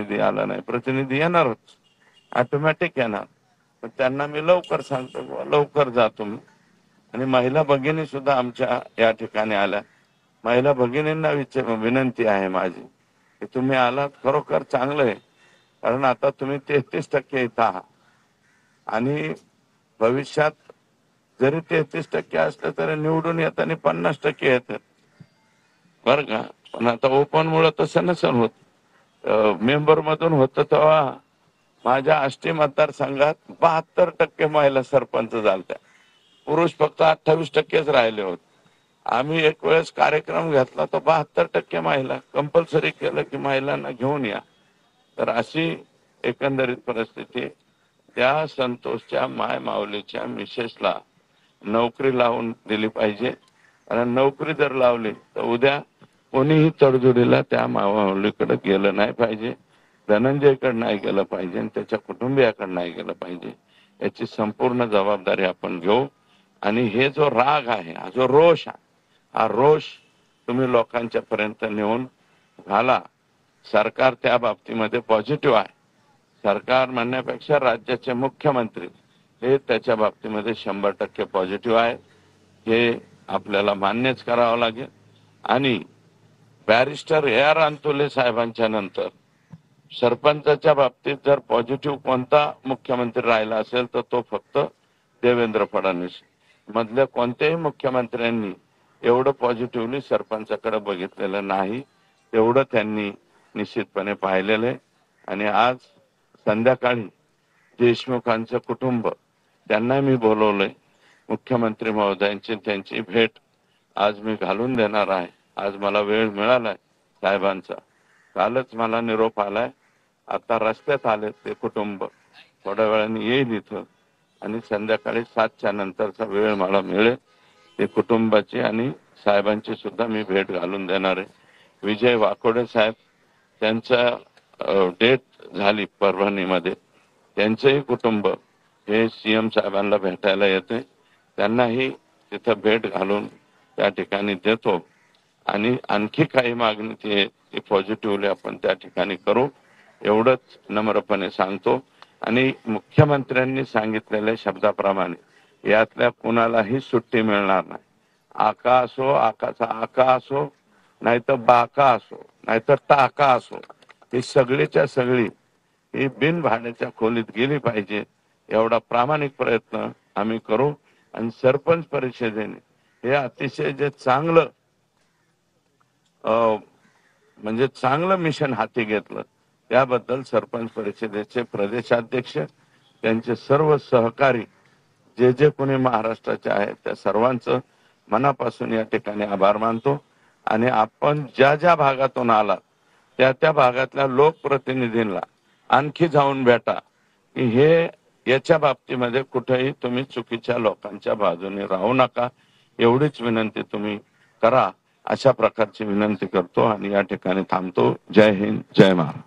प्रतिनिधी आला नाही, प्रतिनिधी येणारच, ऑटोमॅटिक येणार. पण त्यांना मी लवकर सांगतो, लवकर जा तुम्ही. आणि महिला भगिनी सुद्धा आमच्या या ठिकाणी आल्या. महिला भगिनींना विनंती आहे माझी की तुम्ही आलात खरोखर चांगलं आहे, कारण आता तुम्ही 33% इथं आहात आणि भविष्यात जरी 33% असलं तरी निवडून येताना 50% येतात बरं का. पण आता ओपन मुळे तसं नसेल होत. मेंबर मधून होतं तेव्हा माझ्या आष्टी मतदारसंघात 72% महिला सरपंच झालत्या, पुरुष फक्त 28%च राहिले होते. आम्ही एक वेळेस कार्यक्रम घेतला तर 72% महिला कंपल्सरी केलं की महिलांना घेऊन या. तर अशी एकंदरीत परिस्थिती. त्या संतोषच्या माय माऊलीच्या मिसेसला नोकरी लावून दिली पाहिजे, कारण नोकरी जर लावली तर उद्या कोणीही तडजोडीला त्या माऊलीकडे गेलं नाही पाहिजे, धनंजयकडे नाही गेलं पाहिजे आणि त्याच्या कुटुंबियाकडे नाही गेलं पाहिजे. याची संपूर्ण जबाबदारी आपण घेऊ. आणि हे जो राग आहे, हा जो रोष आहे, हा रोष तुम्ही लोकांच्या पर्यंत नेऊन घाला. सरकार त्या बाबतीमध्ये पॉझिटिव्ह आहे. सरकार म्हणण्यापेक्षा राज्याचे मुख्यमंत्री हे त्याच्या बाबतीमध्ये 100% पॉझिटिव्ह आहे. हे आपल्याला मान्यच करावं लागेल. आणि बॅरिस्टर AR अंतुले साहेबांच्या नंतर सरपंचाच्या बाबतीत जर पॉझिटिव्ह कोणता मुख्यमंत्री राहिला असेल तर तो फक्त देवेंद्र फडणवीस. मधल्या कोणत्याही मुख्यमंत्र्यांनी एवढं पॉझिटिव्हली सरपंचाकडे बघितलेलं नाही, तेवढं त्यांनी निश्चितपणे पाहिलेलं आहे. आणि आज संध्याकाळी देशमुखांचं कुटुंब त्यांना मी बोलवलंय. मुख्यमंत्री महोदयांची त्यांची भेट आज मी घालून देणार आहे. आज मला वेळ मिळालाय साहेबांचा, कालच मला निरोप आलाय. आता रस्त्यात आले ते कुटुंब, थोड्या वेळाने येईल इथं आणि संध्याकाळी 7च्या नंतरचा वेळ मला मिळेल. ते कुटुंबाची आणि साहेबांची सुद्धा मी भेट घालून देणार आहे. विजय वाकोडे साहेब, त्यांचा डेथ झाली परभणीमध्ये, त्यांचंही कुटुंब हे CM साहेबांना भेटायला येते. त्यांनाही तिथं भेट घालून त्या ठिकाणी देतो. आणि आणखी काही मागणी ती पॉझिटिव्हली आपण त्या ठिकाणी करू, एवढंच नम्रपणे सांगतो. आणि मुख्यमंत्र्यांनी सांगितलेल्या शब्दाप्रमाणे यातल्या कुणालाही सुट्टी मिळणार नाही. आका असो, आकाचा आका असो, नाहीतर बाका असो, नाहीतर टाका असो, ही सगळीच्या सगळी ही बिन भाड्याच्या खोलीत गेली पाहिजे, एवढा प्रामाणिक प्रयत्न आम्ही करू. आणि सरपंच परिषदेने हे अतिशय जे चांगलं म्हणजे चांगलं मिशन हाती घेतलं त्याबद्दल सरपंच परिषदेचे प्रदेशाध्यक्ष, त्यांचे सर्व सहकारी, जे कोणी महाराष्ट्राचे आहेत त्या सर्वांचं मनापासून या ठिकाणी आभार मानतो. आणि आपण ज्या भागातून आलात त्या भागातल्या लोकप्रतिनिधींना आणखी जाऊन भेटा की हे याच्या बाबतीमध्ये कुठेही तुम्ही चुकीच्या लोकांच्या बाजूने राहू नका, एवढीच विनंती तुम्ही करा. अशा प्रकारची विनंती करतो आणि या ठिकाणी थांबतो. जय हिंद, जय महाराष्ट्र.